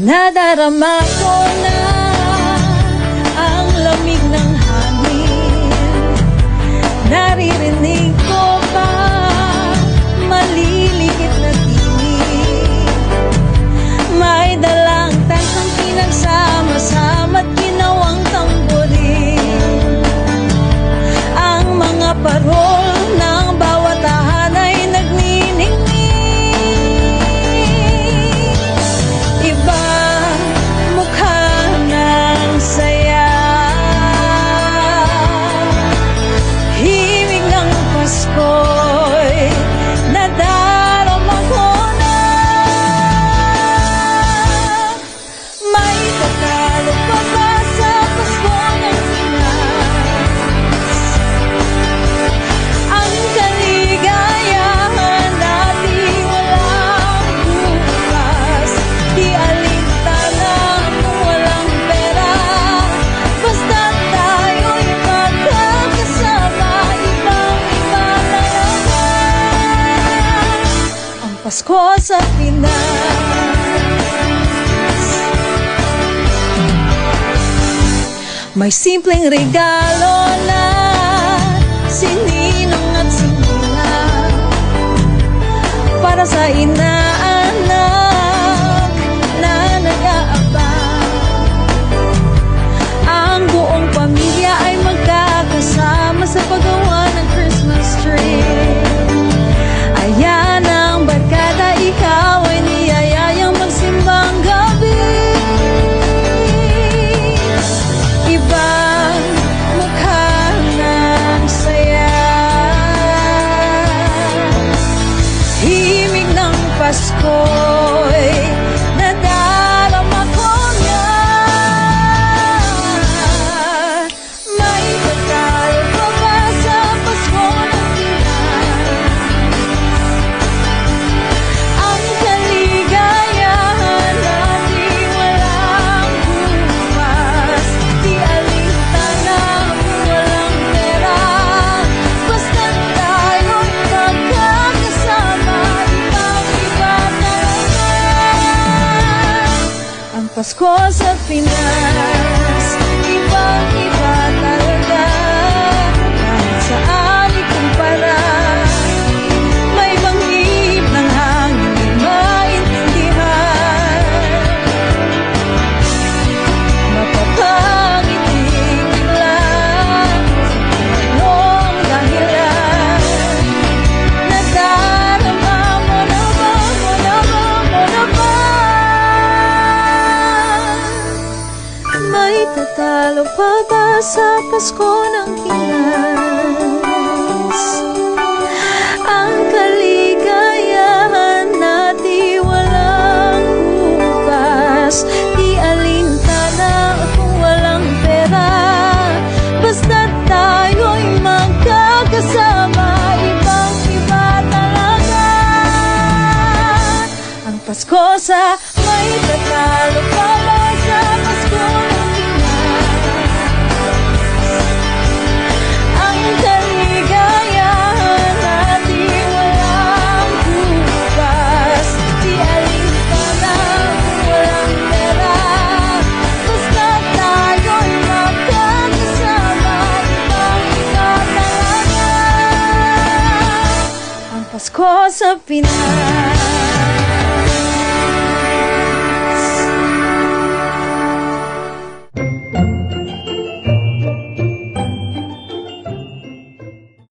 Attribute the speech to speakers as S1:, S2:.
S1: Nadarama ko na ang lamig ng hangin. Naririnig ko pa malilikit na tinig. May dalang tansang pinagsama-sama't ginawang tamborin. Ang mga parol ng bawat tahan ay nagniningning. Pasko sa Pinas. May simpleng regalo na sininong at sininang para sa inaanak na nag-aabang. Ang buong pamilya ay magkakasama sa paggawa ng Christmas tree. Ayan ang barkada, ikaw ay niyayayang magsimbang gabi. Ibang mukha ng saya, himig ng Pasko'y nadarama ko na. May pagkalo pa ba sa Pasko ng Pinas? Ang kaligayahan natin walang bukas. Di alintana kung walang pera, basta't tayo'y magkakasama. Ibang-iba talaga ang Pasko sa Pinas. Ibang-iba talaga, kahit saan ikumpara. May bangib ng hangin di maintindihan. Mapapangiting bigla sa anong dahilan. Nadarama mo na ba, mo na ba, mo na ba? May tatalo pa ba sa Pasko ng Pinas? Ang kaligayahan na di walang bukas. Di alintana kung walang pera, basta't tayo'y magkakasama. Ibang-iba talaga ang Pasko sa may tatalo pa ba sa Pasko ng Pinas? Ang kaligayahan na di walang bukas. Di alintana kung walang pera, basta't tayo'y magkakasama. Ibang-iba talaga ang Pasko sa Pinas.